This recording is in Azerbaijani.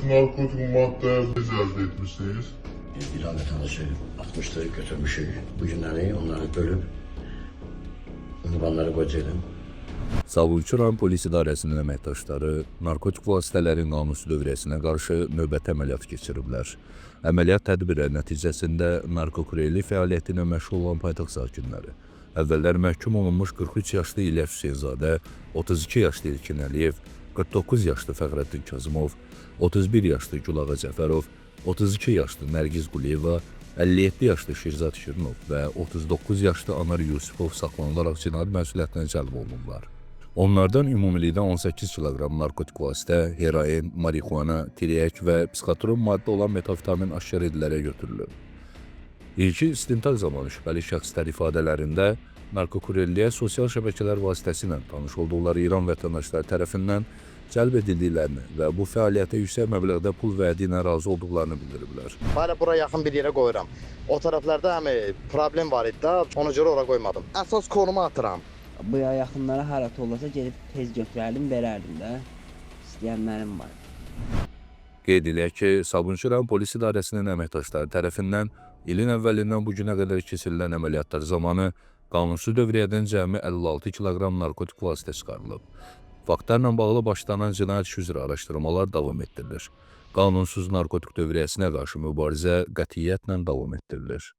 narkotik madde elde etmişsiniz? Bir adet alıcı 60 lirayı götürmüşük. Bu günləri onları bölüb ünvanları qoyacaqdım. Savunçu rayon polis idarəsinin əməkdaşları narkotik vasitələrin qanunsuz dövrəsinə qarşı növbəti əməliyyat keçiriblər. Əməliyyat tədbiri nəticəsində narkokureyli fəaliyyəti ilə məşğul olan paytaxt sakinləri, əvvəllər məhkum olunmuş 43 yaşlı İlyas Hüseynzadə, 32 yaşlı İlkin Əliyev, 49 yaşlı Fəxrəddin Kazımov, 31 yaşlı Gülağa Cəfərov, 32 yaşlı Nərgiz Quliyeva, 57 yaşlı Şirzad Şirinov və 39 yaşlı Anar Yusifov saxlanılaraq cinayət məsuliyyətinə cəlb olunurlar. Onlardan ümumilikdə 18 kiloqram narkotik vasitə, heroin, marixuana, tiryək və psixotron maddə olan metavitamin aşkar edilərək götürülüb. İlkin istintaq zamanı şübhəli şəxslər ifadələrində narkokurelliyə sosial şəbəkələr vasitəsilə tanış olduqları İran vətəndaşları tərəfindən cəlb edildiklərini və bu fəaliyyətə yüksək məbləğdə pul vədi ilə razı olduqlarını bildiriblər. Hala bura yaxın bir yerə qoyuram. O tərəflərdə problem var idi də, ona görə ora qoymadım. Əsas konuma atıram. Bu yaxınlara harata olasa gedib tez götürərdim, verərdim də. İstəyənlərim var. Qeyd edək ki, Sabunçu rayon polis idarəsinin əməkdaşları tərəfindən ilin əvvəlindən bu günə qədər keçirilən əməliyyatlar zamanı qanunsuz dövriyyədən cəmi 56 kiloqram narkotik vasitə çıxarılıb. Faktlarla bağlı başlanan cinayət işi üzrə araşdırmalar davam etdirilir. Qanunsuz narkotik dövriyyəsinə qarşı mübarizə qətiyyətlə davam etdirilir.